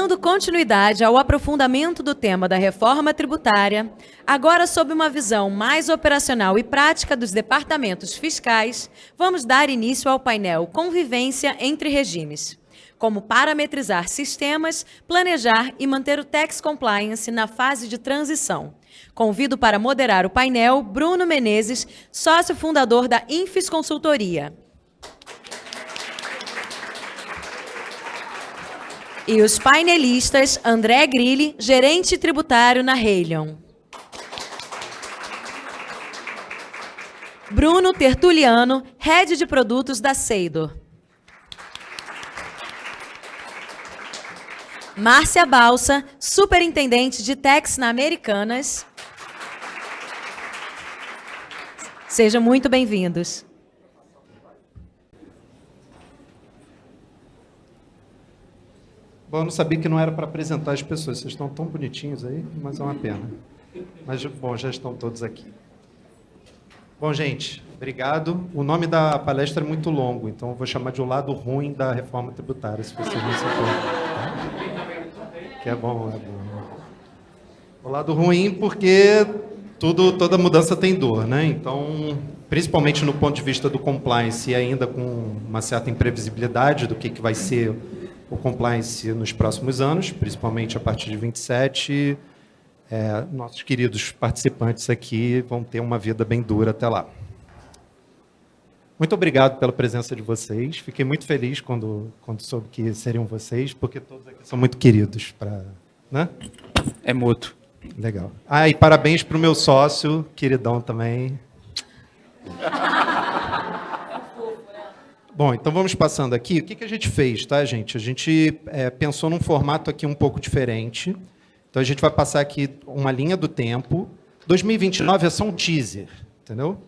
Dando continuidade ao aprofundamento do tema da reforma tributária, agora sob uma visão mais operacional e prática dos departamentos fiscais, vamos dar início ao painel Convivência entre Regimes. Como parametrizar sistemas, planejar e manter o Tax Compliance na fase de transição. Convido para moderar o painel Bruno Menezes, sócio fundador da Infis Consultoria. E os painelistas André Grilli, gerente tributário na Haleon. Bruno Tertuliano, head de produtos da Seidor. Márcia Balsa, superintendente de Tax na Americanas. Sejam muito bem-vindos. Bom, eu não sabia que não era para apresentar as pessoas. Vocês estão tão bonitinhos aí, mas é uma pena. Mas, bom, já estão todos aqui. Bom, gente, obrigado. O nome da palestra é muito longo, então eu vou chamar de O Lado Ruim da Reforma Tributária, se vocês não se importam. Que é bom, é bom. O lado ruim porque toda mudança tem dor, né? Então, principalmente no ponto de vista do compliance e ainda com uma certa imprevisibilidade do que vai ser o compliance nos próximos anos, principalmente a partir de 27, nossos queridos participantes aqui vão ter uma vida bem dura até lá. Muito obrigado pela presença de vocês. Fiquei muito feliz quando soube que seriam vocês, porque todos aqui são muito queridos. Né? É mútuo. Legal. E parabéns para o meu sócio, queridão também. Bom, então vamos passando aqui. O que a gente fez, tá, gente? A gente pensou num formato aqui um pouco diferente. Então a gente vai passar aqui uma linha do tempo. 2029 é só um teaser, entendeu?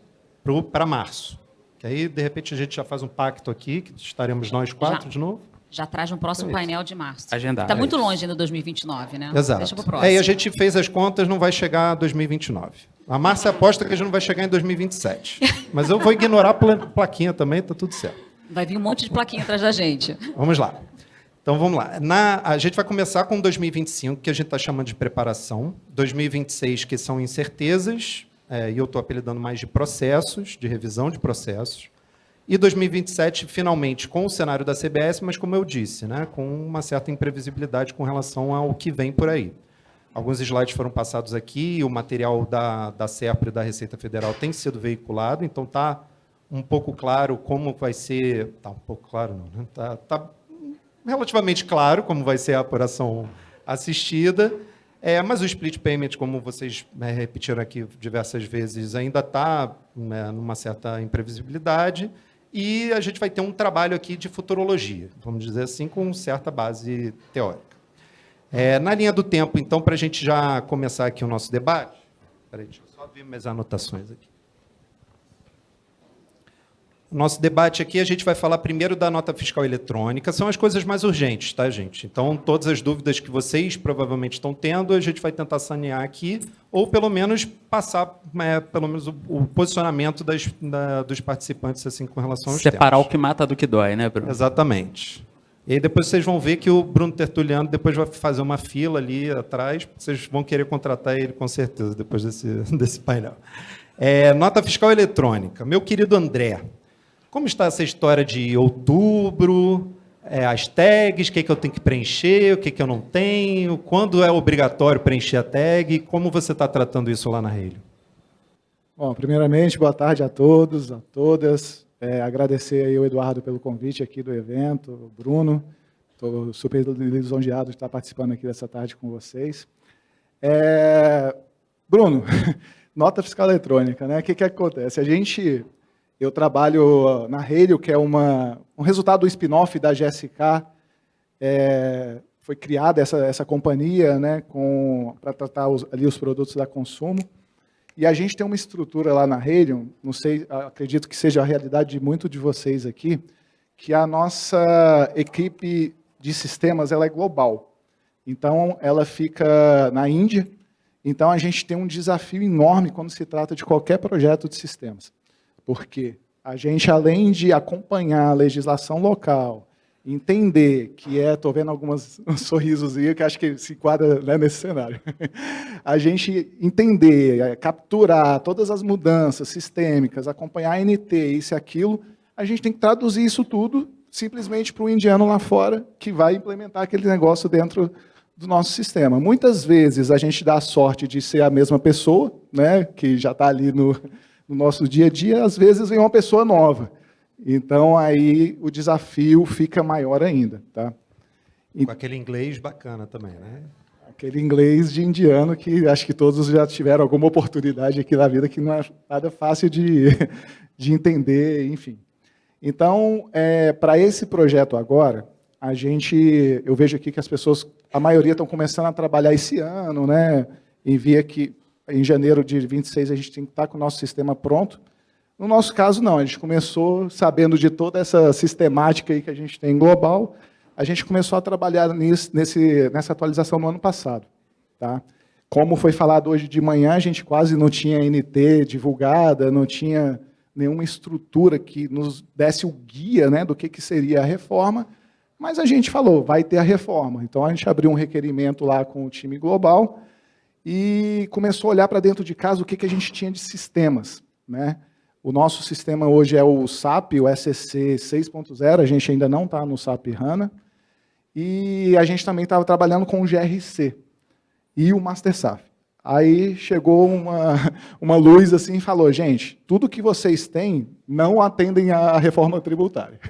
Para março. Que aí, de repente, a gente já faz um pacto aqui, que estaremos nós quatro de novo. Já traz no próximo painel de março. Agendado. Está muito longe ainda 2029, né? Exato. Deixa para o próximo. E a gente fez as contas, não vai chegar a 2029. A Márcia aposta que a gente não vai chegar em 2027. Mas eu vou ignorar a plaquinha também, tá tudo certo. Vai vir um monte de plaquinha atrás da gente. Vamos lá. Então, vamos lá. A gente vai começar com 2025, que a gente está chamando de preparação. 2026, que são incertezas, e eu estou apelidando mais de processos, de revisão de processos. E 2027, finalmente, com o cenário da CBS, mas, como eu disse, né, com uma certa imprevisibilidade com relação ao que vem por aí. Alguns slides foram passados aqui, o material da SERPRO e da Receita Federal tem sido veiculado, então está um pouco claro como vai ser... Está um pouco claro, não, né? Tá relativamente claro como vai ser a apuração assistida, mas o split payment, como vocês repetiram aqui diversas vezes, ainda está numa certa imprevisibilidade, e a gente vai ter um trabalho aqui de futurologia, vamos dizer assim, com certa base teórica. Na linha do tempo, então, para a gente já começar aqui o nosso debate... Espera aí, deixa eu só ver minhas anotações aqui. O nosso debate aqui, a gente vai falar primeiro da nota fiscal eletrônica. São as coisas mais urgentes, tá, gente? Então, todas as dúvidas que vocês provavelmente estão tendo, a gente vai tentar sanear aqui, ou pelo menos passar pelo menos o posicionamento dos participantes assim, com relação aos Separar temas. o que mata do que dói, né, Bruno? Exatamente. E aí depois vocês vão ver que o Bruno Tertuliano depois vai fazer uma fila ali atrás, vocês vão querer contratar ele com certeza depois desse painel. Nota fiscal eletrônica. Meu querido André, como está essa história de outubro, as tags, o que eu tenho que preencher, o que eu não tenho, quando é obrigatório preencher a tag, como você está tratando isso lá na Haleon? Bom, primeiramente, boa tarde a todos, a todas. Agradecer aí ao Eduardo pelo convite aqui do evento, o Bruno. Estou super lisonjeado de estar participando aqui dessa tarde com vocês. Bruno, nota fiscal eletrônica, né? O que acontece? Eu trabalho na Haleon, que é um resultado do spin-off da GSK. Foi criada essa companhia, né, para tratar ali os produtos da consumo. E a gente tem uma estrutura lá na Haleon, não sei, acredito que seja a realidade de muitos de vocês aqui, que a nossa equipe de sistemas ela é global. Então, ela fica na Índia. Então, a gente tem um desafio enorme quando se trata de qualquer projeto de sistemas. Porque a gente, além de acompanhar a legislação local, entender que estou vendo alguns sorrisos aí, que acho que se enquadra, né, nesse cenário. A gente entender, capturar todas as mudanças sistêmicas, acompanhar a NT, isso e aquilo, a gente tem que traduzir isso tudo simplesmente para o indiano lá fora, que vai implementar aquele negócio dentro do nosso sistema. Muitas vezes a gente dá a sorte de ser a mesma pessoa, né, que já está ali no nosso dia a dia, às vezes vem uma pessoa nova. Então, aí o desafio fica maior ainda. Tá? Com aquele inglês bacana também, né? Aquele inglês de indiano que acho que todos já tiveram alguma oportunidade aqui na vida, que não é nada fácil de entender, enfim. Então, para esse projeto agora, eu vejo aqui que as pessoas, a maioria estão começando a trabalhar esse ano, né? Envia que em janeiro de 26 a gente tem que estar com o nosso sistema pronto. No nosso caso, não. A gente começou sabendo de toda essa sistemática aí que a gente tem global, a gente começou a trabalhar nessa atualização no ano passado. Tá? Como foi falado hoje de manhã, a gente quase não tinha NT divulgada, não tinha nenhuma estrutura que nos desse o guia, né, do que seria a reforma, mas a gente falou, vai ter a reforma. Então, a gente abriu um requerimento lá com o time global e começou a olhar para dentro de casa o que a gente tinha de sistemas. Né? O nosso sistema hoje é o SAP, o SCC 6.0, a gente ainda não está no SAP HANA, e a gente também estava trabalhando com o GRC e o MasterSAF. Aí chegou uma luz assim e falou, gente, tudo que vocês têm não atendem à reforma tributária.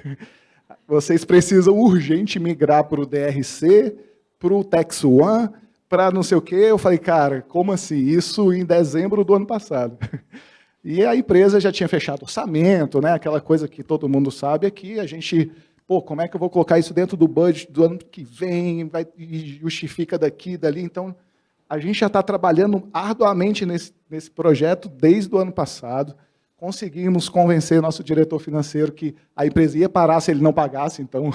Vocês precisam urgente migrar para o DRC, para o Tax One, para não sei o quê. Eu falei, cara, como assim? Isso em dezembro do ano passado. E a empresa já tinha fechado orçamento, né? Aquela coisa que todo mundo sabe aqui, a gente, como é que eu vou colocar isso dentro do budget do ano que vem, vai, justifica daqui, dali, então a gente já está trabalhando arduamente nesse projeto desde o ano passado, conseguimos convencer nosso diretor financeiro que a empresa ia parar se ele não pagasse, então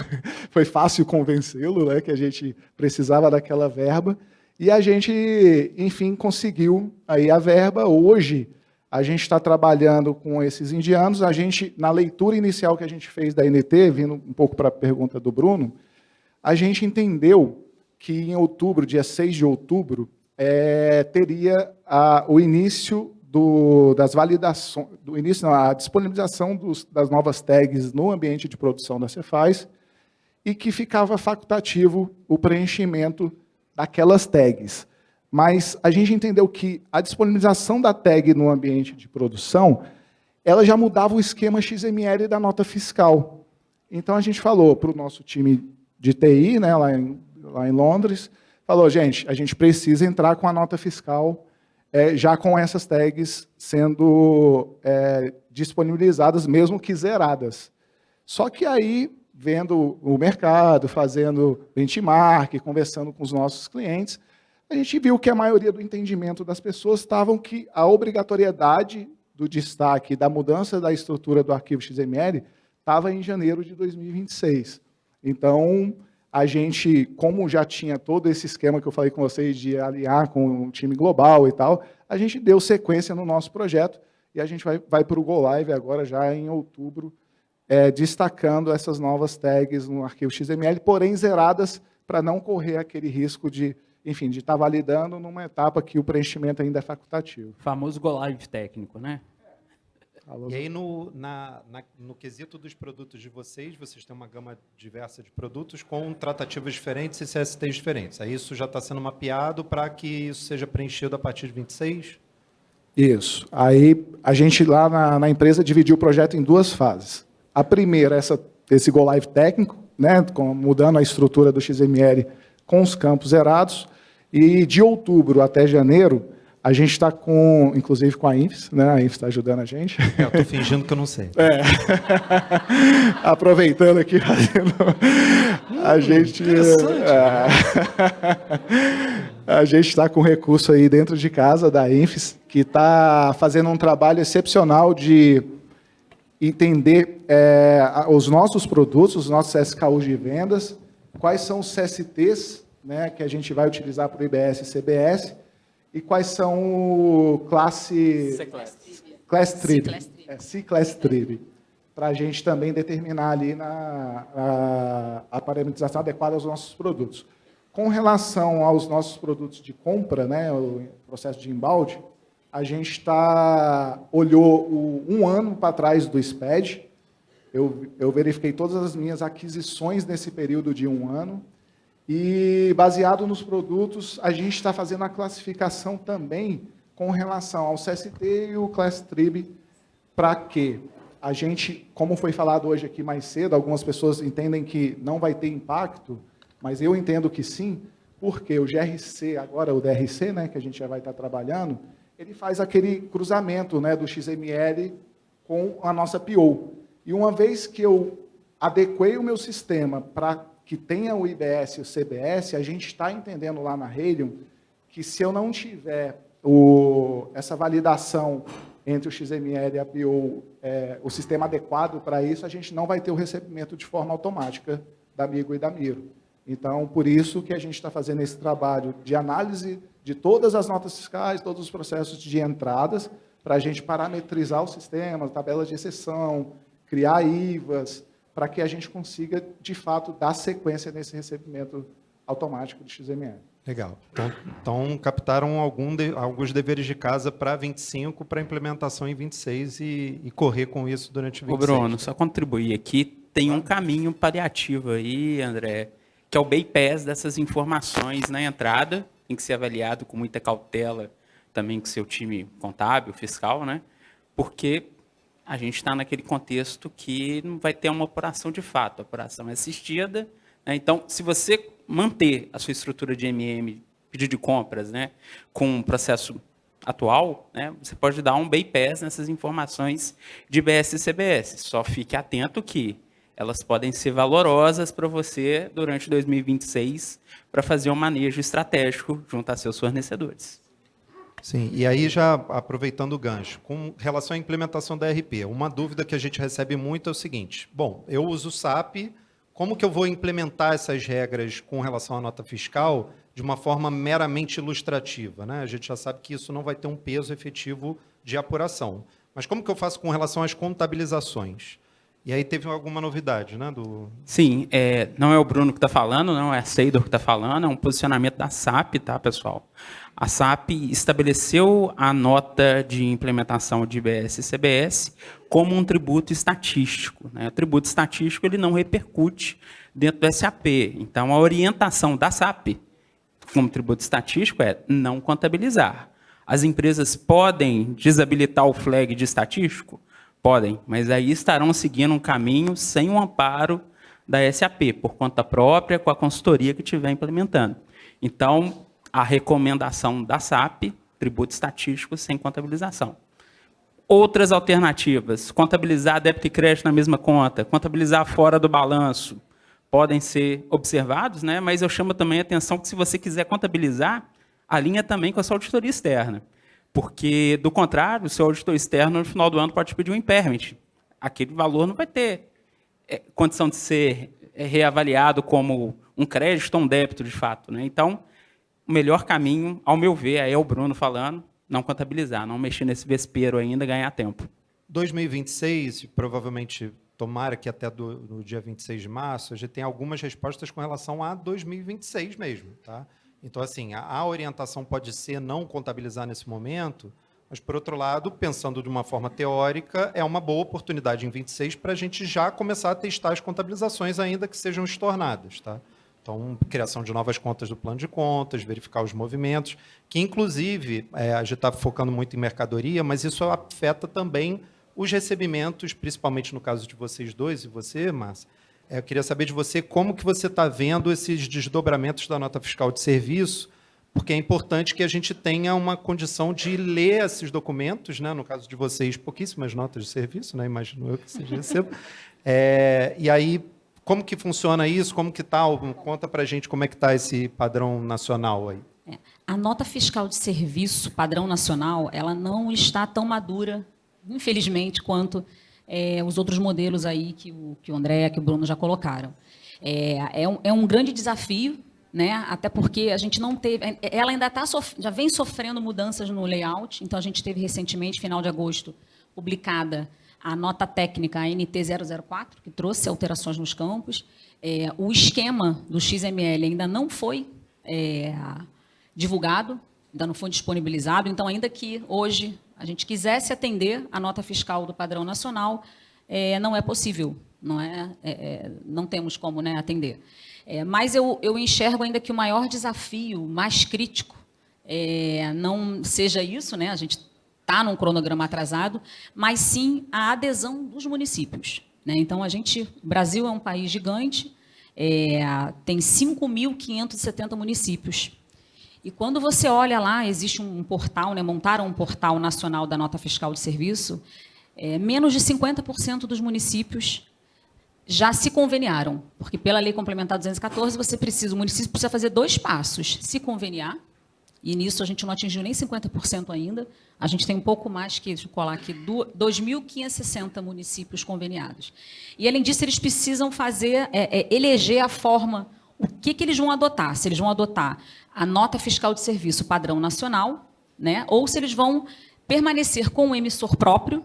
foi fácil convencê-lo, né, que a gente precisava daquela verba, e a gente, enfim, conseguiu aí a verba. Hoje, a gente está trabalhando com esses indianos, a gente, na leitura inicial que a gente fez da NT, vindo um pouco para a pergunta do Bruno, a gente entendeu que em outubro, dia 6 de outubro, teria o início das validações, a disponibilização das novas tags no ambiente de produção da Cefaz, e que ficava facultativo o preenchimento daquelas tags. Mas a gente entendeu que a disponibilização da tag no ambiente de produção, ela já mudava o esquema XML da nota fiscal. Então, a gente falou para o nosso time de TI, né, lá em Londres, falou, gente, a gente precisa entrar com a nota fiscal já com essas tags sendo disponibilizadas, mesmo que zeradas. Só que aí, vendo o mercado, fazendo benchmark, conversando com os nossos clientes, a gente viu que a maioria do entendimento das pessoas estavam que a obrigatoriedade do destaque da mudança da estrutura do arquivo XML estava em janeiro de 2026. Então, a gente, como já tinha todo esse esquema que eu falei com vocês de alinhar com o time global e tal, a gente deu sequência no nosso projeto e a gente vai para o Go Live agora, já em outubro, destacando essas novas tags no arquivo XML, porém zeradas, para não correr aquele risco de, enfim, de estar validando numa etapa que o preenchimento ainda é facultativo. O famoso Go Live técnico, né? E aí, no quesito dos produtos de vocês têm uma gama diversa de produtos com tratativas diferentes e CSTs diferentes. Aí isso já está sendo mapeado para que isso seja preenchido a partir de 26? Isso. Aí a gente lá na empresa dividiu o projeto em duas fases. A primeira, esse Go Live técnico, né, mudando a estrutura do XML com os campos zerados, e de outubro até janeiro, a gente está inclusive com a INFES, né? A INFES está ajudando a gente. Eu estou fingindo que eu não sei. Aproveitando aqui, a gente... A gente está com recurso aí dentro de casa da INFES, que está fazendo um trabalho excepcional de entender os nossos produtos, os nossos SKUs de vendas, quais são os CSTs, né, que a gente vai utilizar para o IBS e CBS, e quais são o Class Trib. C-Class Trib. para a gente também determinar ali a parametrização adequada aos nossos produtos. Com relação aos nossos produtos de compra, né, o processo de embalde, a gente olhou um ano para trás do SPED. Eu verifiquei todas as minhas aquisições nesse período de um ano. E, baseado nos produtos, a gente está fazendo a classificação também com relação ao CST e o Class Trib, para que a gente, como foi falado hoje aqui mais cedo, algumas pessoas entendem que não vai ter impacto, mas eu entendo que sim, porque o GRC, agora o DRC, né, que a gente já vai estar trabalhando, ele faz aquele cruzamento, né, do XML com a nossa PO. E uma vez que eu adequei o meu sistema para que tenha o IBS e o CBS, a gente está entendendo lá na Helium que se eu não tiver essa validação entre o XML e a PO, o sistema adequado para isso, a gente não vai ter o recebimento de forma automática da Migo e da Miro. Então, por isso que a gente está fazendo esse trabalho de análise de todas as notas fiscais, todos os processos de entradas, para a gente parametrizar o sistema, tabelas de exceção, criar IVAs, para que a gente consiga, de fato, dar sequência nesse recebimento automático de XML. Legal. Então captaram alguns deveres de casa para 25, para implementação em 26 e correr com isso durante 26. Ô Bruno, só contribuir aqui, tem um caminho paliativo aí, André, que é o bypass dessas informações na entrada, tem que ser avaliado com muita cautela também com seu time contábil, fiscal, né? Porque a gente está naquele contexto que não vai ter uma apuração de fato, a apuração é assistida, né? Então, se você manter a sua estrutura de pedido de compras, né, com o processo atual, né, você pode dar um bypass nessas informações de IBS e CBS. Só fique atento que elas podem ser valorosas para você durante 2026 para fazer um manejo estratégico junto a seus fornecedores. Sim, e aí já aproveitando o gancho, com relação à implementação da RP, uma dúvida que a gente recebe muito é o seguinte: bom, eu uso o SAP, como que eu vou implementar essas regras com relação à nota fiscal de uma forma meramente ilustrativa, né? A gente já sabe que isso não vai ter um peso efetivo de apuração. Mas como que eu faço com relação às contabilizações? E aí teve alguma novidade, né? Sim, não é o Bruno que está falando, não é a Seidor que está falando, é um posicionamento da SAP, tá, pessoal? A SAP estabeleceu a nota de implementação de IBS e CBS como um tributo estatístico, né? O tributo estatístico ele não repercute dentro do SAP. Então, a orientação da SAP como tributo estatístico é não contabilizar. As empresas podem desabilitar o flag de estatístico? Podem, mas aí estarão seguindo um caminho sem o amparo da SAP, por conta própria, com a consultoria que estiver implementando. Então, a recomendação da SAP, tributo estatístico sem contabilização. Outras alternativas, contabilizar débito e crédito na mesma conta, contabilizar fora do balanço, podem ser observados, né? Mas eu chamo também a atenção que se você quiser contabilizar, alinha também com a sua auditoria externa. Porque, do contrário, o seu auditor externo, no final do ano, pode pedir um impairment. Aquele valor não vai ter condição de ser reavaliado como um crédito ou um débito, de fato, né? Então, o melhor caminho, ao meu ver, aí é o Bruno falando, não contabilizar, não mexer nesse vespeiro ainda, ganhar tempo. 2026, provavelmente, tomara que até no dia 26 de março, a gente tem algumas respostas com relação a 2026 mesmo, tá? Então, assim, a orientação pode ser não contabilizar nesse momento, mas, por outro lado, pensando de uma forma teórica, é uma boa oportunidade em 26 para a gente já começar a testar as contabilizações, ainda que sejam estornadas, tá? Então, criação de novas contas do plano de contas, verificar os movimentos, que, inclusive, a gente está focando muito em mercadoria, mas isso afeta também os recebimentos, principalmente no caso de vocês dois e você, Márcia. Eu queria saber de você como que você está vendo esses desdobramentos da nota fiscal de serviço, porque é importante que a gente tenha uma condição de ler esses documentos, né? No caso de vocês, pouquíssimas notas de serviço, né? Imagino eu que seja recebo. E aí, como que funciona isso? Como que está? Conta para a gente como é que está esse padrão nacional aí. A nota fiscal de serviço, padrão nacional, ela não está tão madura, infelizmente, quanto os outros modelos aí que o André, que o Bruno já colocaram. É um grande desafio, né? Até porque a gente não teve... Ela ainda já vem sofrendo mudanças no layout, então a gente teve recentemente, final de agosto, publicada a nota técnica, a NT004, que trouxe alterações nos campos. O esquema do XML ainda não foi divulgado, ainda não foi disponibilizado. Então, ainda que hoje a gente quisesse atender a nota fiscal do padrão nacional, não é possível, não temos como, né, atender. Mas eu enxergo ainda que o maior desafio, mais crítico, não seja isso, né, a gente está num cronograma atrasado, mas sim a adesão dos municípios, né? Então, o Brasil é um país gigante, tem 5.570 municípios. E quando você olha lá, existe um portal, né, montaram um portal nacional da nota fiscal de serviço, menos de 50% dos municípios já se conveniaram, porque pela Lei Complementar 214, o município precisa fazer 2 passos: se conveniar, e nisso a gente não atingiu nem 50% ainda, a gente tem um pouco mais que, deixa eu colar aqui, 2.560 municípios conveniados. E, além disso, eles precisam eleger a forma, o que eles vão adotar, se eles vão adotar a nota fiscal de serviço padrão nacional, né, ou se eles vão permanecer com o emissor próprio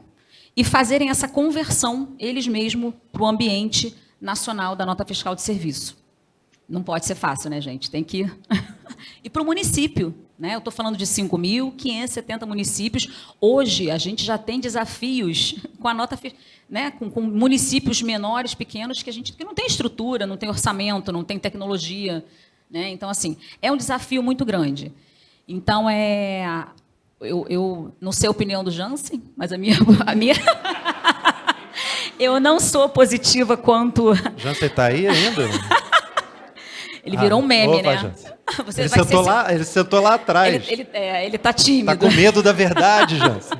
e fazerem essa conversão, eles mesmos, para o ambiente nacional da nota fiscal de serviço. Não pode ser fácil, né, gente? Tem que ir para o município, né? Eu estou falando de 5.570 municípios. Hoje, a gente já tem desafios com a nota, né, com municípios menores, pequenos, que não tem estrutura, não tem orçamento, não tem tecnologia, né? Então, assim, é um desafio muito grande. Então, eu não sei a opinião do Jansen, mas a minha eu não sou positiva quanto... Jansen está aí ainda? Ele virou um meme, opa, né? Ele sentou lá atrás. Ele está tímido. Está com medo da verdade, Jansen.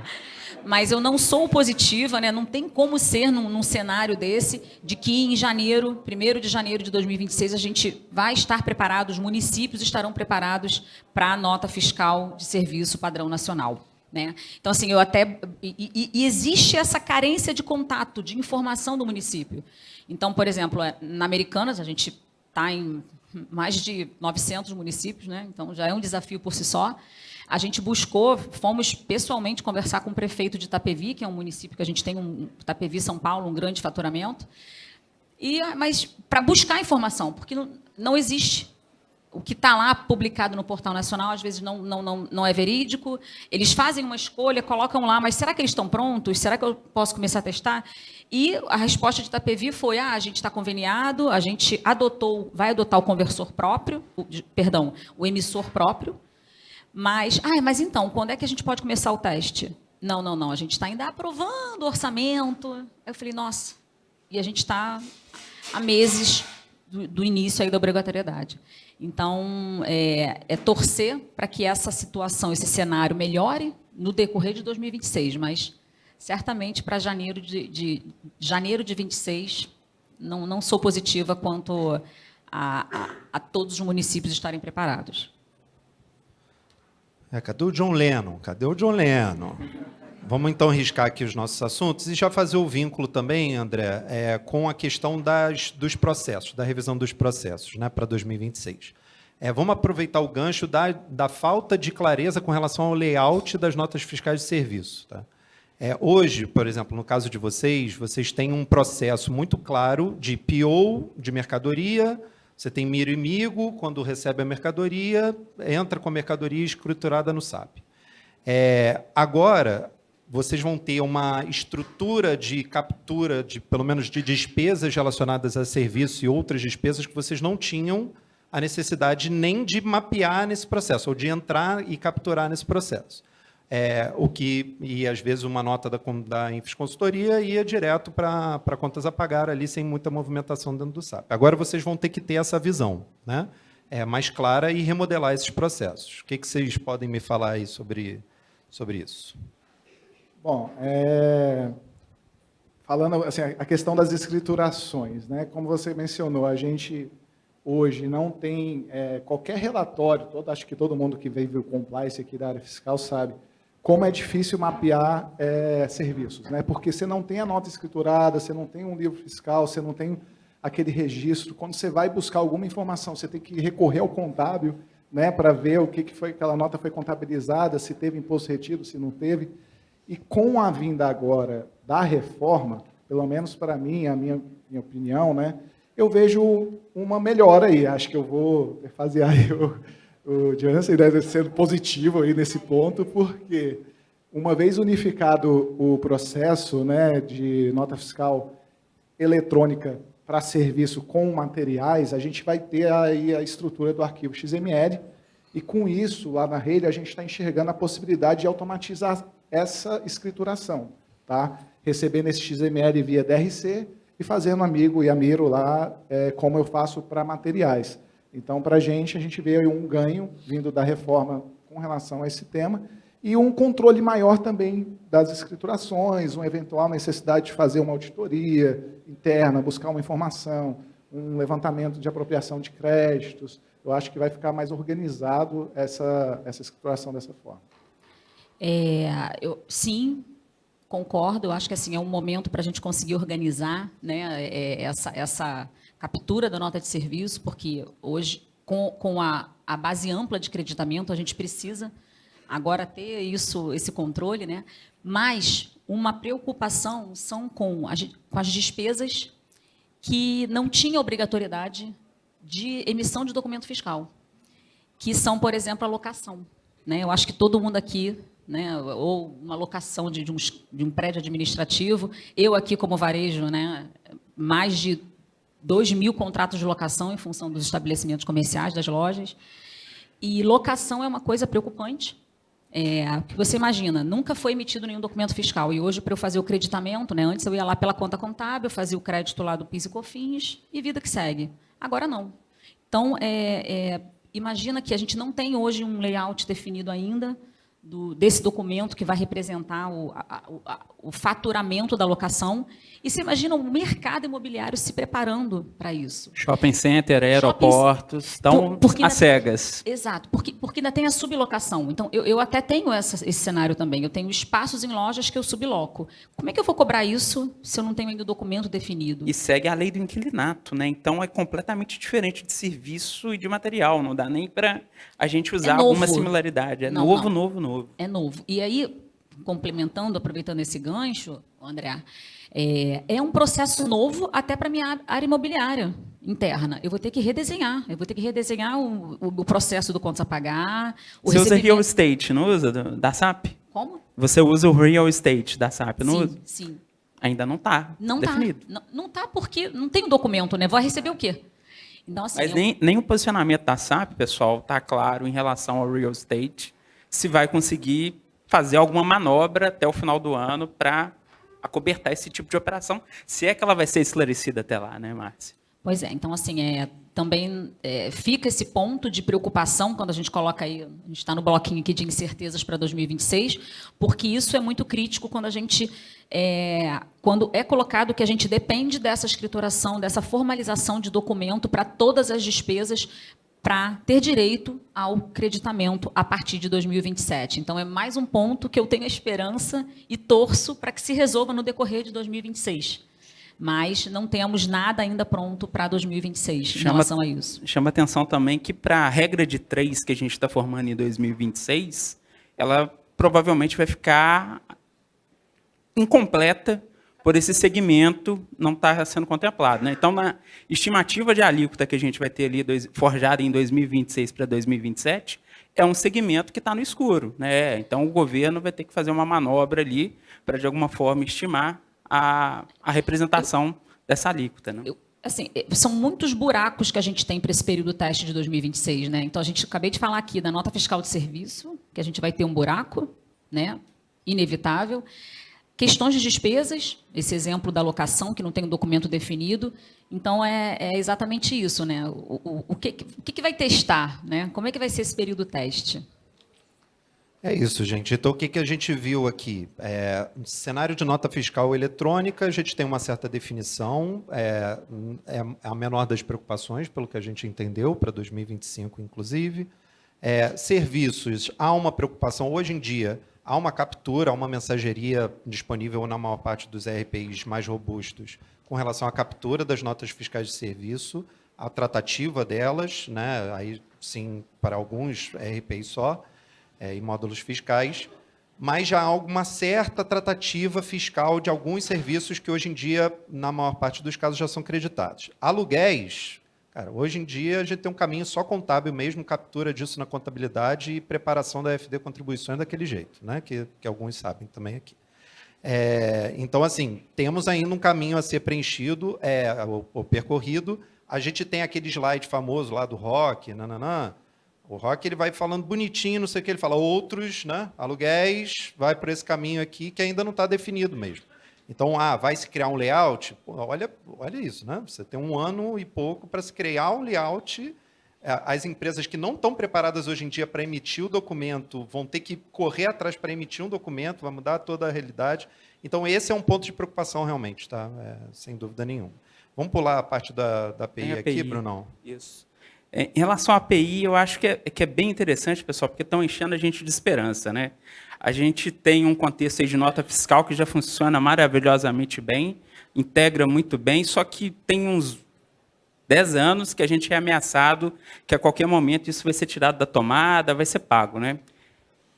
Mas eu não sou positiva, né? Não tem como ser num cenário desse, de que em 1º de janeiro de 2026, a gente vai estar preparado, os municípios estarão preparados para a nota fiscal de serviço padrão nacional, né? Então, assim, e existe essa carência de contato, de informação do município. Então, por exemplo, na Americanas, a gente está em mais de 900 municípios, né? Então já é um desafio por si só. A gente fomos pessoalmente conversar com o prefeito de Itapevi, que é um município que a gente tem, Itapevi, São Paulo, um grande faturamento, mas para buscar informação, porque não existe. O que está lá publicado no Portal Nacional, às vezes, não é verídico. Eles fazem uma escolha, colocam lá, mas será que eles estão prontos? Será que eu posso começar a testar? E a resposta de Itapevi foi: a gente está conveniado, a gente vai adotar o conversor próprio, o emissor próprio, mas então, quando é que a gente pode começar o teste? Não, a gente está ainda aprovando o orçamento. Aí eu falei, nossa, e a gente está há meses do início aí da obrigatoriedade. Então, torcer para que essa situação, esse cenário melhore no decorrer de 2026, mas certamente para janeiro de 26 não sou positiva quanto a todos os municípios estarem preparados. Cadê o John Lennon? Vamos, então, riscar aqui os nossos assuntos e já fazer o vínculo também, André, com a questão dos processos, da revisão dos processos, né, para 2026. Vamos aproveitar o gancho da falta de clareza com relação ao layout das notas fiscais de serviço. Tá? Hoje, por exemplo, no caso de vocês têm um processo muito claro de PO, de mercadoria. Você tem miro e migo, quando recebe a mercadoria, entra com a mercadoria escriturada no SAP. Agora, vocês vão ter uma estrutura de captura, pelo menos de despesas relacionadas a serviço e outras despesas que vocês não tinham a necessidade nem de mapear nesse processo, ou de entrar e capturar nesse processo. E às vezes uma nota da Infis Consultoria ia direto para contas a pagar ali, sem muita movimentação dentro do SAP. Agora vocês vão ter que ter essa visão, né? Mais clara e remodelar esses processos. O que vocês podem me falar aí sobre isso? Bom, falando assim, a questão das escriturações, né? Como você mencionou, a gente hoje não tem qualquer relatório, acho que todo mundo que veio o compliance aqui da área fiscal sabe como é difícil mapear serviços, né? Porque você não tem a nota escriturada, você não tem um livro fiscal, você não tem aquele registro. Quando você vai buscar alguma informação, você tem que recorrer ao contábil, né, para ver o que foi, aquela nota foi contabilizada, se teve imposto retido, se não teve. E com a vinda agora da reforma, pelo menos para mim, a minha opinião, né, eu vejo uma melhora aí. Acho que eu vou fazer aí o Jansen deve ser positivo aí nesse ponto, porque uma vez unificado o processo, né, de nota fiscal eletrônica para serviço com materiais, a gente vai ter aí a estrutura do arquivo XML, e com isso, lá na rede, a gente está enxergando a possibilidade de automatizar essa escrituração, tá? Recebendo esse XML via DRC e fazendo amigo e amiro lá, como eu faço para materiais. Então, para a gente vê aí um ganho vindo da reforma com relação a esse tema, e um controle maior também das escriturações, uma eventual necessidade de fazer uma auditoria interna, buscar uma informação, um levantamento de apropriação de créditos. Eu acho que vai ficar mais organizado essa escrituração dessa forma. Sim, concordo. Eu acho que assim, é um momento para a gente conseguir organizar, né, essa captura da nota de serviço, porque hoje, com a base ampla de creditamento, a gente precisa agora ter esse controle, né? Mas uma preocupação são com as despesas que não tinham obrigatoriedade de emissão de documento fiscal, que são, por exemplo, a locação, né? Eu acho que todo mundo aqui, né, ou uma locação de um prédio administrativo, eu aqui como varejo, né, mais de 2.000 contratos de locação em função dos estabelecimentos comerciais, das lojas, e locação é uma coisa preocupante. Que você imagina, nunca foi emitido nenhum documento fiscal, e hoje, para eu fazer o creditamento, né, antes eu ia lá pela conta contábil, fazia o crédito lá do PIS e COFINS, e vida que segue. Agora não. Então, imagina que a gente não tem hoje um layout definido ainda desse documento que vai representar o faturamento da locação. E você imagina o mercado imobiliário se preparando para isso. Shopping center, aeroportos, estão às cegas. Exato, porque ainda tem a sublocação. Então, eu até tenho esse cenário também. Eu tenho espaços em lojas que eu subloco. Como é que eu vou cobrar isso se eu não tenho ainda o documento definido? E segue a lei do inquilinato, né? Então, é completamente diferente de serviço e de material. Não dá nem para a gente usar alguma similaridade. É novo. É novo. E aí, complementando, aproveitando esse gancho, André, é um processo novo até para a minha área imobiliária interna. Eu vou ter que redesenhar. O processo do contas a pagar. Você usa real estate, não usa, da SAP? Como? Você usa o real estate da SAP, não usa? Sim. Ainda não está definido. Não está porque não tem um documento, né? Vai receber o quê? Então, assim, mas nem o posicionamento da SAP, pessoal, está claro em relação ao real estate, se vai conseguir fazer alguma manobra até o final do ano para acobertar esse tipo de operação, se é que ela vai ser esclarecida até lá, né, Márcia? Pois é, então assim, também fica esse ponto de preocupação quando a gente coloca aí, a gente está no bloquinho aqui de incertezas para 2026, porque isso é muito crítico quando a gente, quando é colocado que a gente depende dessa escrituração, dessa formalização de documento para todas as despesas, para ter direito ao creditamento a partir de 2027. Então, é mais um ponto que eu tenho a esperança e torço para que se resolva no decorrer de 2026. Mas não temos nada ainda pronto para 2026 em relação a isso. Chama atenção também que, para a regra de 3 que a gente está formando em 2026, ela provavelmente vai ficar incompleta por esse segmento não estar sendo contemplado, né? Então, na estimativa de alíquota que a gente vai ter ali forjada em 2026 para 2027, é um segmento que está no escuro, né? Então, o governo vai ter que fazer uma manobra ali para, de alguma forma, estimar a representação dessa alíquota, né? Assim, são muitos buracos que a gente tem para esse período teste de 2026, né? Então, acabei de falar aqui da nota fiscal de serviço, que a gente vai ter um buraco, né? Inevitável. Questões de despesas, esse exemplo da locação, que não tem um documento definido. Então, é exatamente isso, né? O que vai testar, né? Como é que vai ser esse período teste? É isso, gente. Então, o que a gente viu aqui? No cenário de nota fiscal eletrônica, a gente tem uma certa definição, é a menor das preocupações, pelo que a gente entendeu, para 2025, inclusive. Serviços, há uma preocupação. Hoje em dia, há uma captura, há uma mensageria disponível na maior parte dos RPIs mais robustos com relação à captura das notas fiscais de serviço, a tratativa delas, né? Aí sim, para alguns RPIs só, e módulos fiscais. mas já há alguma certa tratativa fiscal de alguns serviços que hoje em dia, na maior parte dos casos, já são creditados. Aluguéis, cara, hoje em dia a gente tem um caminho só contábil mesmo, captura disso na contabilidade e preparação da FD contribuições daquele jeito, né? Que alguns sabem também aqui. Então, assim, temos ainda um caminho a ser preenchido, o percorrido. A gente tem aquele slide famoso lá do Rock, nananã. O Rock ele vai falando bonitinho, não sei o que, ele fala outros, né? Aluguéis, vai por esse caminho aqui que ainda não está definido mesmo. Então, vai se criar um layout? Pô, olha isso, né? Você tem 1 ano e pouco para se criar um layout. As empresas que não estão preparadas hoje em dia para emitir o documento vão ter que correr atrás para emitir um documento, vai mudar toda a realidade. Então, esse é um ponto de preocupação realmente, tá? Sem dúvida nenhuma. Vamos pular a parte da API aqui, Brunão? Isso. Em relação à API, eu acho que é bem interessante, pessoal, porque estão enchendo a gente de esperança, né? A gente tem um contexto aí de nota fiscal que já funciona maravilhosamente bem, integra muito bem, só que tem uns 10 anos que a gente é ameaçado que a qualquer momento isso vai ser tirado da tomada, vai ser pago, né?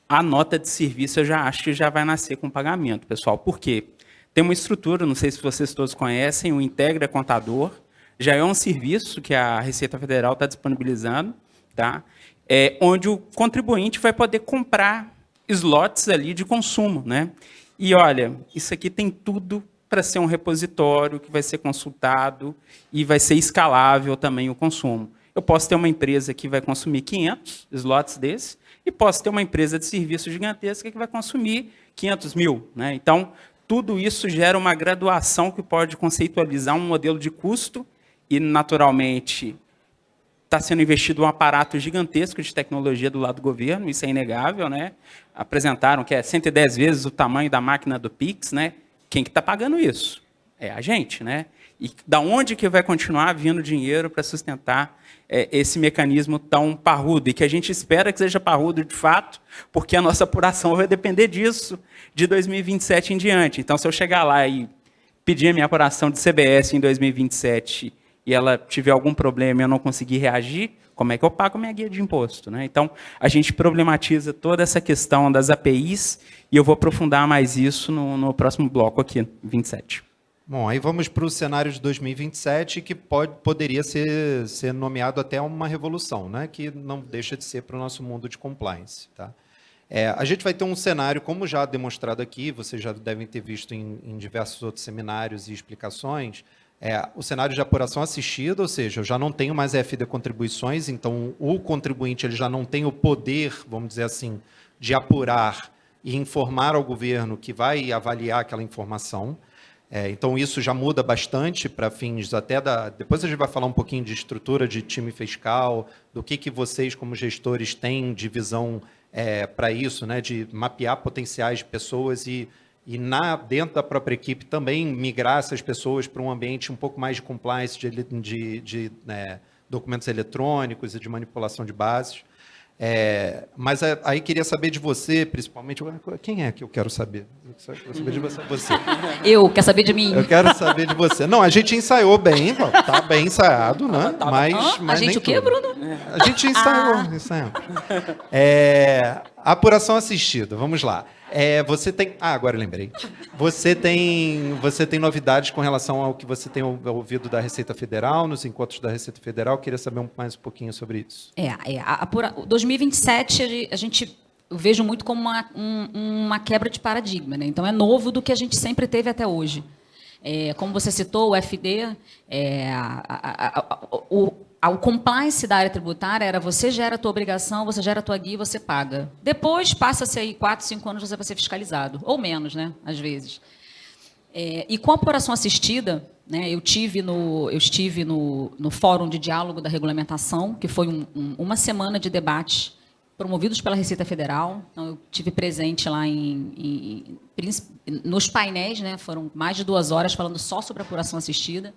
A nota de serviço eu já acho que já vai nascer com pagamento, pessoal. Por quê? Tem uma estrutura, não sei se vocês todos conhecem, o Integra Contador, já é um serviço que a Receita Federal está disponibilizando, tá? Onde o contribuinte vai poder comprar slots ali de consumo, né? E olha, isso aqui tem tudo para ser um repositório que vai ser consultado e vai ser escalável também o consumo. Eu posso ter uma empresa que vai consumir 500 slots desses e posso ter uma empresa de serviço gigantesca que vai consumir 500 mil, né? Então, tudo isso gera uma graduação que pode conceitualizar um modelo de custo e, naturalmente, está sendo investido um aparato gigantesco de tecnologia do lado do governo, isso é inegável, né? Apresentaram que é 110 vezes o tamanho da máquina do Pix, né? Quem que está pagando isso? É a gente, né? E da onde que vai continuar vindo dinheiro para sustentar esse mecanismo tão parrudo? E que a gente espera que seja parrudo de fato, porque a nossa apuração vai depender disso de 2027 em diante. Então, se eu chegar lá e pedir a minha apuração de CBS em 2027 e ela tiver algum problema e eu não conseguir reagir, como é que eu pago minha guia de imposto, né? Então, a gente problematiza toda essa questão das APIs e eu vou aprofundar mais isso no próximo bloco aqui, 27. Bom, aí vamos para o cenário de 2027, que poderia ser nomeado até uma revolução, né? Que não deixa de ser para o nosso mundo de compliance. Tá? A gente vai ter um cenário, como já demonstrado aqui, vocês já devem ter visto em diversos outros seminários e explicações, o cenário de apuração assistida, ou seja, eu já não tenho mais FD contribuições, então o contribuinte ele já não tem o poder, vamos dizer assim, de apurar e informar ao governo que vai avaliar aquela informação. Então, isso já muda bastante para fins até da... Depois a gente vai falar um pouquinho de estrutura de time fiscal, do que vocês, como gestores, têm de visão para isso, né? De mapear potenciais de pessoas e dentro da própria equipe também migrar essas pessoas para um ambiente um pouco mais de compliance, de documentos eletrônicos e de manipulação de bases. Mas aí queria saber de você, principalmente, quem é que eu quero saber? Eu quero saber de você. Eu quero saber de mim. Eu quero saber de você. Não, a gente ensaiou bem, tá bem ensaiado, né? Mas a gente nem o quê, tudo. Bruno? A gente ensaiou. Apuração assistida, vamos lá. Você tem... agora eu lembrei. Você tem novidades com relação ao que você tem ouvido da Receita Federal, nos encontros da Receita Federal? Queria saber mais um pouquinho sobre isso. 2027, eu vejo muito como uma quebra de paradigma, né? Então, é novo do que a gente sempre teve até hoje. Como você citou, o FD, o compliance da área tributária era você gera a tua obrigação, você gera a tua guia e você paga. Depois, passa-se aí 4, 5 anos, você vai ser fiscalizado. Ou menos, né? Às vezes. E com a apuração assistida, né, eu estive no Fórum de Diálogo da Regulamentação, que foi uma semana de debates promovidos pela Receita Federal. Então, eu estive presente lá nos painéis, né, foram mais de 2 horas falando só sobre apuração assistida.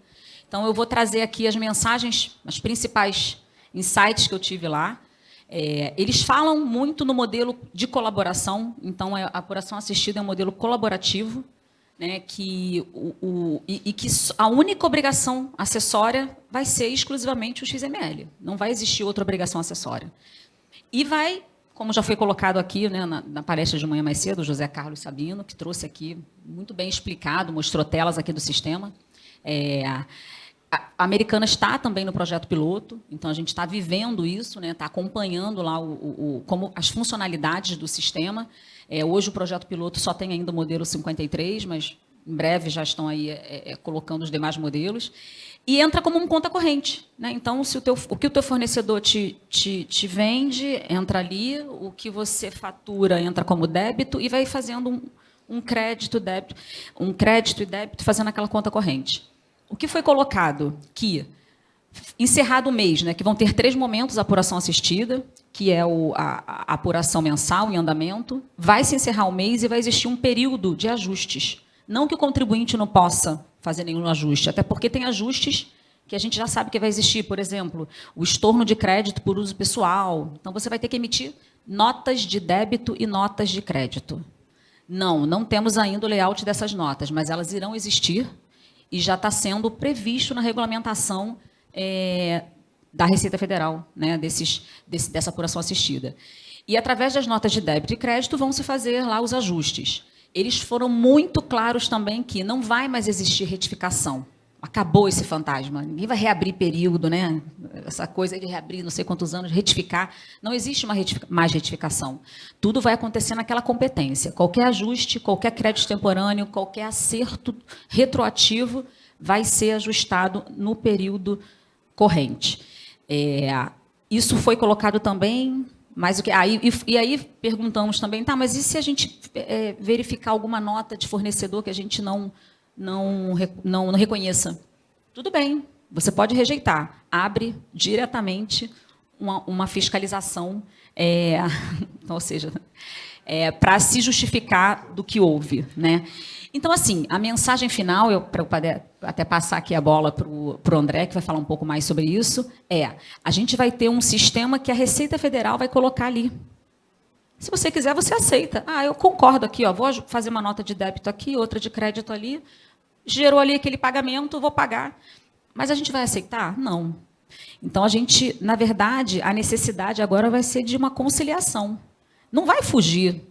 Então, eu vou trazer aqui as mensagens, as principais insights que eu tive lá. Eles falam muito no modelo de colaboração, então a apuração assistida é um modelo colaborativo, né, que a única obrigação acessória vai ser exclusivamente o XML, não vai existir outra obrigação acessória. E vai como já foi colocado aqui, né, na palestra de manhã mais cedo, o José Carlos Sabino, que trouxe aqui, muito bem explicado, mostrou telas aqui do sistema. A Americana está também no projeto piloto, então a gente está vivendo isso, né, está acompanhando lá como as funcionalidades do sistema. Hoje o projeto piloto só tem ainda o modelo 53, mas em breve já estão aí colocando os demais modelos. E entra como um conta corrente, né? Então, se o que o teu fornecedor te vende, entra ali, o que você fatura entra como débito e vai fazendo um crédito e débito, fazendo aquela conta corrente. O que foi colocado? Que, encerrado o mês, né, que vão ter 3 momentos a apuração assistida, que é a apuração mensal em andamento, vai se encerrar o mês e vai existir um período de ajustes. Não que o contribuinte não possa fazer nenhum ajuste, até porque tem ajustes que a gente já sabe que vai existir. Por exemplo, o estorno de crédito por uso pessoal. Então, você vai ter que emitir notas de débito e notas de crédito. Não temos ainda o layout dessas notas, mas elas irão existir e já está sendo previsto na regulamentação da Receita Federal, né, dessa apuração assistida. E, através das notas de débito e crédito, vão se fazer lá os ajustes. Eles foram muito claros também que não vai mais existir retificação. Acabou esse fantasma. Ninguém vai reabrir período, né? Essa coisa de reabrir não sei quantos anos, retificar. Não existe mais retificação. Tudo vai acontecer naquela competência. Qualquer ajuste, qualquer crédito extemporâneo, qualquer acerto retroativo vai ser ajustado no período corrente. Isso foi colocado também... Mas aí perguntamos também, tá, mas e se a gente verificar alguma nota de fornecedor que a gente não reconheça? Tudo bem, você pode rejeitar. Abre diretamente uma fiscalização, ou seja, para se justificar do que houve, né? Então, assim, a mensagem final, para eu poder até passar aqui a bola para o André, que vai falar um pouco mais sobre isso, a gente vai ter um sistema que a Receita Federal vai colocar ali. Se você quiser, você aceita. Eu concordo aqui, vou fazer uma nota de débito aqui, outra de crédito ali, gerou ali aquele pagamento, vou pagar. Mas a gente vai aceitar? Não. Então, na verdade, a necessidade agora vai ser de uma conciliação. Não vai fugir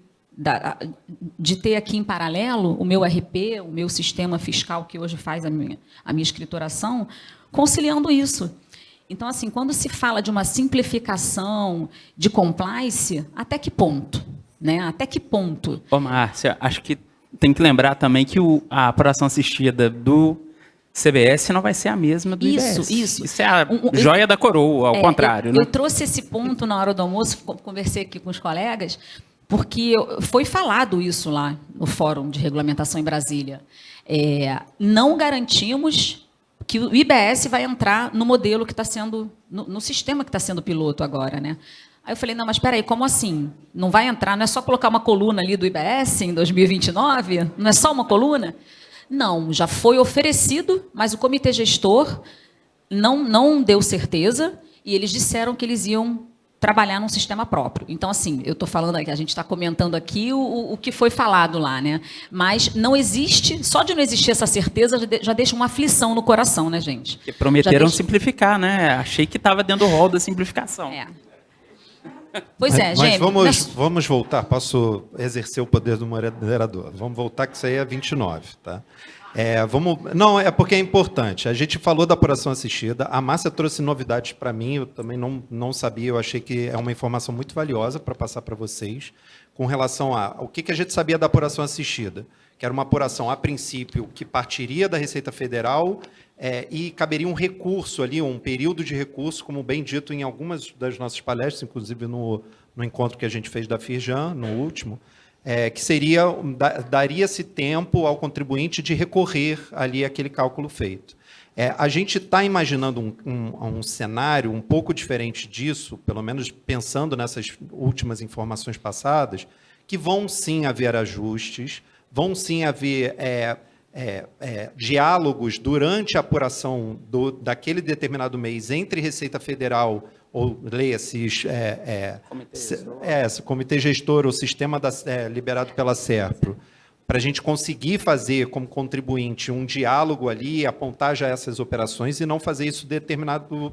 de ter aqui em paralelo o meu RP, o meu sistema fiscal que hoje faz a minha escrituração, conciliando isso. Então, assim, quando se fala de uma simplificação de compliance, até que ponto? Né? Até que ponto? Ô, Márcia, acho que tem que lembrar também que a apuração assistida do CBS não vai ser a mesma do IBS. Isso é a joia da coroa, ao contrário. Eu trouxe esse ponto na hora do almoço, conversei aqui com os colegas, porque foi falado isso lá no Fórum de Regulamentação em Brasília. Não garantimos que o IBS vai entrar no modelo que está sendo, no sistema que está sendo piloto agora, né? Aí eu falei, não, mas espera aí, como assim? Não vai entrar, não é só colocar uma coluna ali do IBS em 2029? Não é só uma coluna? Não, já foi oferecido, mas o comitê gestor não deu certeza e eles disseram que eles iam trabalhar num sistema próprio. Então, assim, eu estou falando aqui, a gente está comentando aqui o que foi falado lá, né? Mas não existe, só de não existir essa certeza já deixa uma aflição no coração, né, gente? E prometeram simplificar, né? Achei que estava dentro do rol da simplificação. Pois é, gente. Mas vamos voltar, posso exercer o poder do moderador. Vamos voltar, que isso aí é 29, tá? Não, é porque é importante. A gente falou da apuração assistida, a Márcia trouxe novidades para mim, eu também não sabia, eu achei que é uma informação muito valiosa para passar para vocês, com relação ao que a gente sabia da apuração assistida, que era uma apuração, a princípio, que partiria da Receita Federal e caberia um recurso ali, um período de recurso, como bem dito em algumas das nossas palestras, inclusive no encontro que a gente fez da Firjan, no último, que seria, daria-se tempo ao contribuinte de recorrer ali àquele cálculo feito. A gente está imaginando um cenário um pouco diferente disso, pelo menos pensando nessas últimas informações passadas, que vão sim haver ajustes, vão sim haver diálogos durante a apuração daquele determinado mês entre Receita Federal ou leia-se comitê gestor, o sistema liberado pela SERPRO, para a gente conseguir fazer, como contribuinte, um diálogo ali, apontar já essas operações e não fazer isso determinado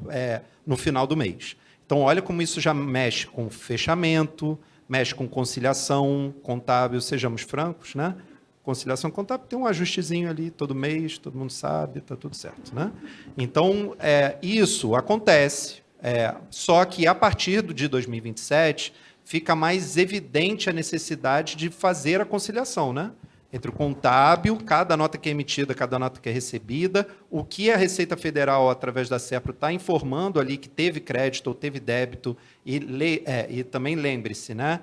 no final do mês. Então, olha como isso já mexe com fechamento, mexe com conciliação contábil, sejamos francos, né? Conciliação contábil tem um ajustezinho ali todo mês, todo mundo sabe, está tudo certo, né? Então, isso acontece, só que a partir de 2027 fica mais evidente a necessidade de fazer a conciliação, né? Entre o contábil, cada nota que é emitida, cada nota que é recebida, o que a Receita Federal, através da SERPRO, está informando ali que teve crédito ou teve débito, e também lembre-se, né?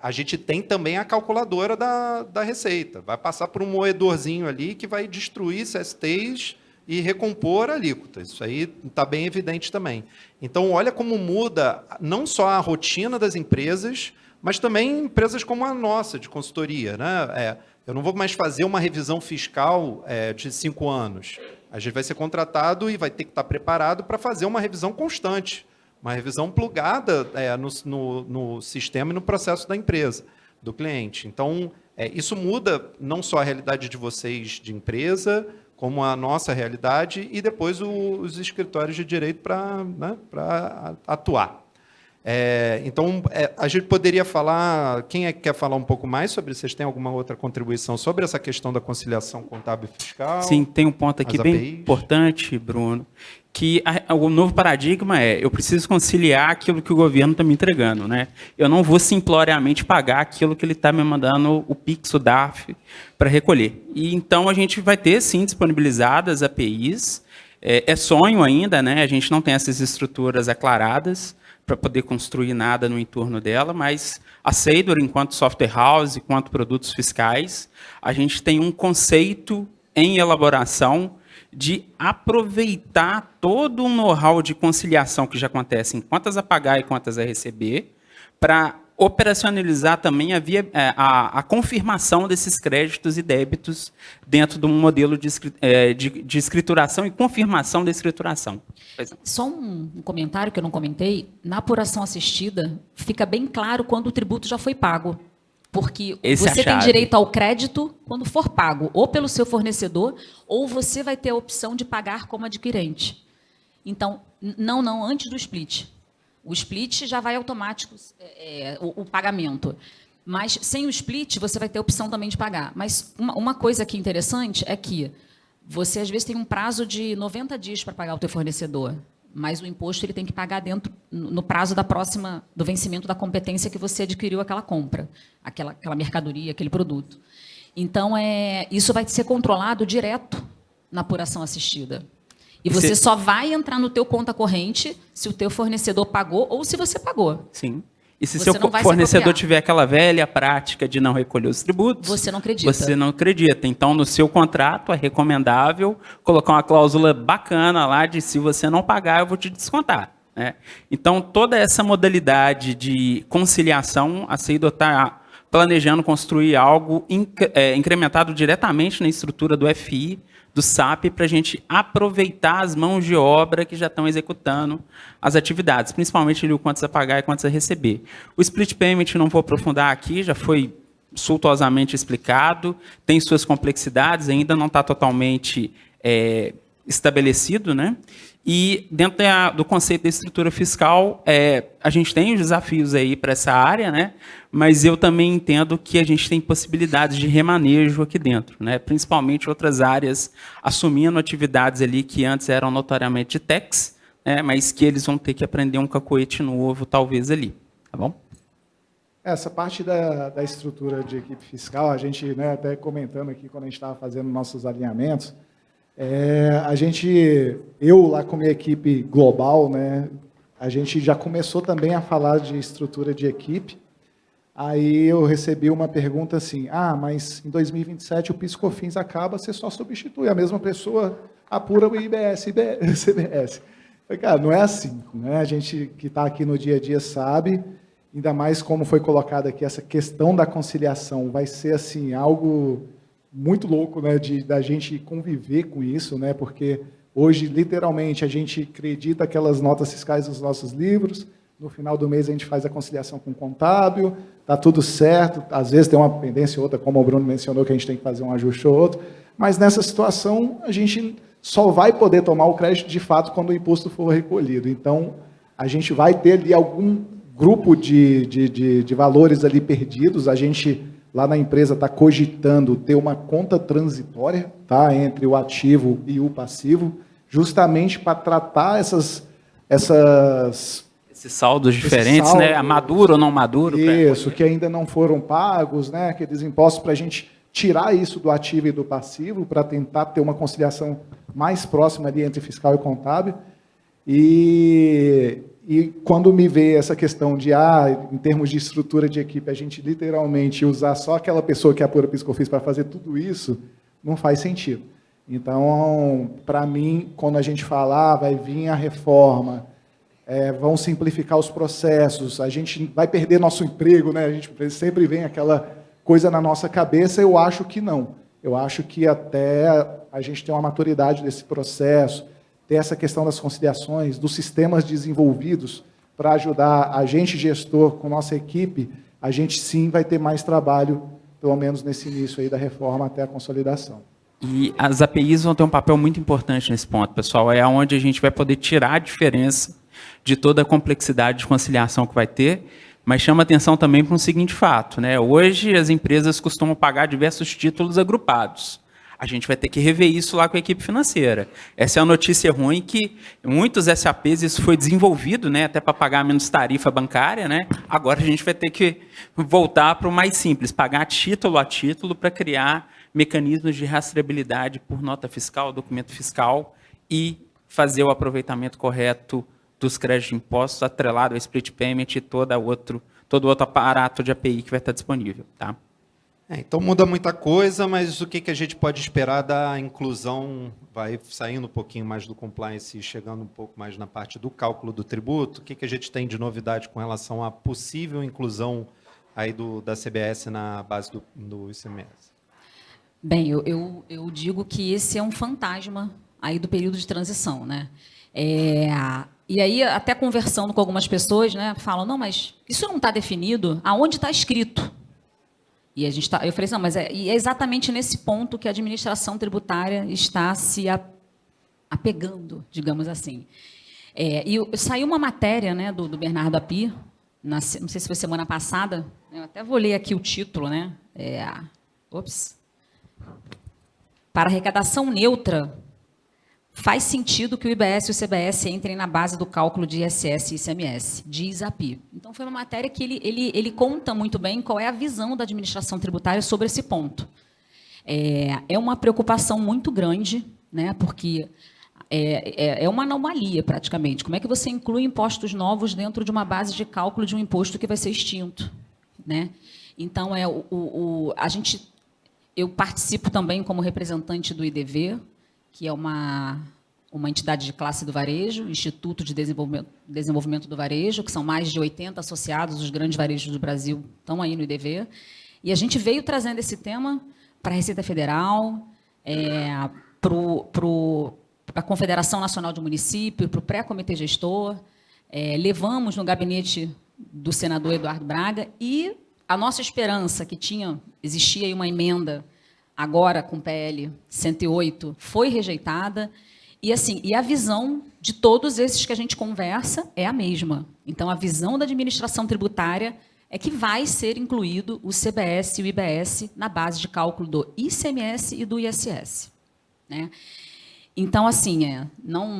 A gente tem também a calculadora da Receita, vai passar por um moedorzinho ali que vai destruir CSTs e recompor a alíquota. Isso aí está bem evidente também. Então, olha como muda não só a rotina das empresas, mas também empresas como a nossa, de consultoria, né? Eu não vou mais fazer uma revisão fiscal de 5 anos. A gente vai ser contratado e vai ter que estar preparado para fazer uma revisão constante, uma revisão plugada no sistema e no processo da empresa, do cliente. Então, isso muda não só a realidade de vocês de empresa, como a nossa realidade, e depois os escritórios de direito para atuar. Então, a gente poderia falar... Quem é que quer falar um pouco mais sobre? Vocês têm alguma outra contribuição sobre essa questão da conciliação contábil e fiscal? Sim, tem um ponto aqui bem importante, Bruno, que o novo paradigma eu preciso conciliar aquilo que o governo está me entregando, né? Eu não vou simploriamente pagar aquilo que ele está me mandando, o PIX, o DARF, para recolher. E então a gente vai ter, sim, disponibilizadas APIs. É sonho ainda, né? A gente não tem essas estruturas aclaradas para poder construir nada no entorno dela, mas a Seidor, enquanto software house, enquanto produtos fiscais, a gente tem um conceito em elaboração de aproveitar todo um know-how de conciliação que já acontece em contas a pagar e contas a receber, para operacionalizar também a confirmação desses créditos e débitos dentro de um modelo de escrituração e confirmação da escrituração. Só um comentário que eu não comentei. Na apuração assistida, fica bem claro quando o tributo já foi pago. Porque você tem direito ao crédito quando for pago, ou pelo seu fornecedor, ou você vai ter a opção de pagar como adquirente. Então, não, antes do split. O split já vai automático o pagamento. Mas sem o split, você vai ter a opção também de pagar. Mas uma coisa aqui interessante é que você, às vezes, tem um prazo de 90 dias para pagar o teu fornecedor, mas o imposto ele tem que pagar no prazo do vencimento da competência que você adquiriu aquela compra, aquela mercadoria, aquele produto. Então, isso vai ser controlado direto na apuração assistida. E você só vai entrar no teu conta corrente se o teu fornecedor pagou ou se você pagou. Sim. E se seu fornecedor tiver aquela velha prática de não recolher os tributos... Você não acredita. Você não acredita. Então, no seu contrato, é recomendável colocar uma cláusula bacana lá de se você não pagar, eu vou te descontar. Né? Então, toda essa modalidade de conciliação, a Seidor está planejando construir algo incrementado diretamente na estrutura do FI, do SAP, para a gente aproveitar as mãos de obra que já estão executando as atividades, principalmente ali o quantos a pagar e quantos a receber. O split payment não vou aprofundar aqui, já foi sultuosamente explicado, tem suas complexidades, ainda não está totalmente estabelecido, né? E dentro do conceito da estrutura fiscal, a gente tem os desafios aí para essa área, né? Mas eu também entendo que a gente tem possibilidades de remanejo aqui dentro, né? Principalmente outras áreas assumindo atividades ali que antes eram notoriamente de techs, né? Mas que eles vão ter que aprender um cacoete novo, talvez ali, tá bom? Essa parte da estrutura de equipe fiscal, a gente, né, até comentando aqui quando a gente estava fazendo nossos alinhamentos, eu lá com a minha equipe global, né, a gente já começou também a falar de estrutura de equipe. Aí eu recebi uma pergunta assim, mas em 2027 o PIS/COFINS acaba, você só substitui, a mesma pessoa apura o IBS e CBS. Cara, não é assim, né? A gente que está aqui no dia a dia sabe, ainda mais como foi colocado aqui, essa questão da conciliação vai ser assim, algo muito louco, né, da gente conviver com isso, né, porque hoje, literalmente, a gente acredita aquelas notas fiscais dos nossos livros, no final do mês a gente faz a conciliação com o contábil, está tudo certo, às vezes tem uma pendência ou outra, como o Bruno mencionou, que a gente tem que fazer um ajuste ou outro, mas nessa situação a gente só vai poder tomar o crédito de fato quando o imposto for recolhido. Então, a gente vai ter ali algum grupo de valores ali perdidos. A gente, lá na empresa, está cogitando ter uma conta transitória, tá, entre o ativo e o passivo, justamente para tratar esses saldos diferentes, né? Maduro ou não maduro. Isso, que ainda não foram pagos, né? Aqueles impostos, para a gente tirar isso do ativo e do passivo, para tentar ter uma conciliação mais próxima ali entre fiscal e contábil. E quando me vê essa questão de, em termos de estrutura de equipe, a gente literalmente usar só aquela pessoa que apura PIS/COFINS para fazer tudo isso, não faz sentido. Então, para mim, quando a gente falar, vai vir a reforma, vão simplificar os processos, a gente vai perder nosso emprego, né? A gente sempre vem aquela coisa na nossa cabeça. Eu acho que não. Eu acho que até a gente ter uma maturidade desse processo, ter essa questão das conciliações, dos sistemas desenvolvidos para ajudar a gente, gestor, com nossa equipe, a gente sim vai ter mais trabalho, pelo menos nesse início aí da reforma até a consolidação. E as APIs vão ter um papel muito importante nesse ponto, pessoal. É onde a gente vai poder tirar a diferença de toda a complexidade de conciliação que vai ter, mas chama atenção também para um seguinte fato, né? Hoje as empresas costumam pagar diversos títulos agrupados. A gente vai ter que rever isso lá com a equipe financeira. Essa é a notícia ruim, que muitos SAPs isso foi desenvolvido, né, até para pagar menos tarifa bancária, né? Agora a gente vai ter que voltar para o mais simples, pagar título a título para criar mecanismos de rastreabilidade por nota fiscal, documento fiscal e fazer o aproveitamento correto dos créditos de impostos atrelado ao split payment e todo outro aparato de API que vai estar disponível, tá? Então muda muita coisa, mas o que a gente pode esperar da inclusão, vai saindo um pouquinho mais do compliance e chegando um pouco mais na parte do cálculo do tributo, o que a gente tem de novidade com relação à possível inclusão aí da CBS na base do ICMS? Bem, eu digo que esse é um fantasma aí do período de transição, né? E aí, até conversando com algumas pessoas, né, falam, não, mas isso não está definido, aonde está escrito? E eu falei assim, não, mas é exatamente nesse ponto que a administração tributária está se apegando, digamos assim. Saiu uma matéria, né, do Bernardo Api, não sei se foi semana passada, eu até vou ler aqui o título, né? Para arrecadação neutra, faz sentido que o IBS e o CBS entrem na base do cálculo de ISS e ICMS, diz a API. Então, foi uma matéria que ele conta muito bem qual é a visão da administração tributária sobre esse ponto. É uma preocupação muito grande, né, porque é uma anomalia, praticamente. Como é que você inclui impostos novos dentro de uma base de cálculo de um imposto que vai ser extinto? Né? Então, eu participo também como representante do IDV, que é uma entidade de classe do varejo, Instituto de Desenvolvimento do Varejo, que são mais de 80 associados, os grandes varejos do Brasil estão aí no IDV. E a gente veio trazendo esse tema para a Receita Federal, para a Confederação Nacional de Municípios, para o pré-comitê gestor, levamos no gabinete do senador Eduardo Braga, e a nossa esperança, que existia aí uma emenda agora com o PL 108, foi rejeitada, e a visão de todos esses que a gente conversa é a mesma. Então, a visão da administração tributária é que vai ser incluído o CBS e o IBS na base de cálculo do ICMS e do ISS. Né? Então, assim,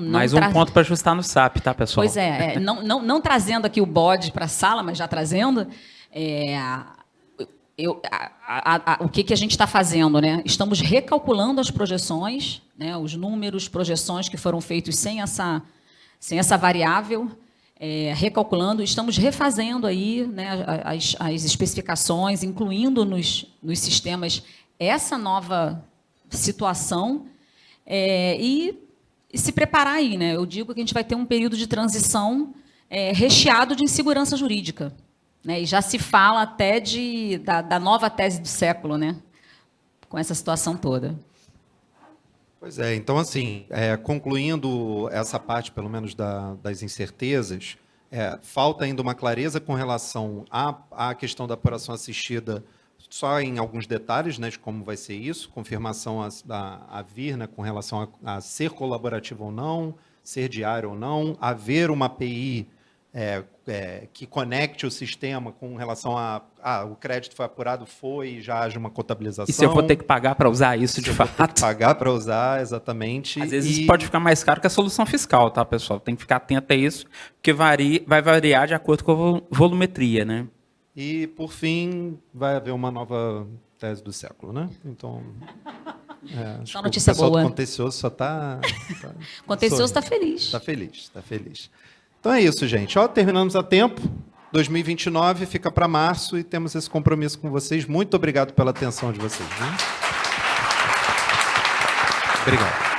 mais um ponto para ajustar no SAP, tá, pessoal? Pois não trazendo aqui o bode para a sala, mas já trazendo... o que a gente está fazendo, né? Estamos recalculando as projeções, né? Os números, projeções que foram feitos sem essa variável, recalculando, estamos refazendo aí, né, as especificações, incluindo nos sistemas essa nova situação, e se preparar aí, né? Eu digo que a gente vai ter um período de transição recheado de insegurança jurídica. Né, e já se fala até da nova tese do século, né, com essa situação toda. Pois é, então, assim, concluindo essa parte, pelo menos, das incertezas, falta ainda uma clareza com relação à questão da apuração assistida, só em alguns detalhes, né, de como vai ser isso, confirmação a vir, né, com relação a ser colaborativo ou não, ser diário ou não, haver uma API que conecte o sistema com relação a o crédito foi apurado, já haja uma contabilização. E se eu vou ter que pagar para usar isso de fato? Ter que pagar para usar, exatamente. Às vezes isso pode ficar mais caro que a solução fiscal, tá, pessoal? Tem que ficar atento a isso, porque vai variar de acordo com a volumetria, né? E, por fim, vai haver uma nova tese do século, né? Então, acho Só que notícia o pessoal boa. do Contencioso só está... Contencioso está feliz. Está feliz, está feliz. Então é isso, gente. Terminamos a tempo. 2029 fica para março e temos esse compromisso com vocês. Muito obrigado pela atenção de vocês. Né? Obrigado.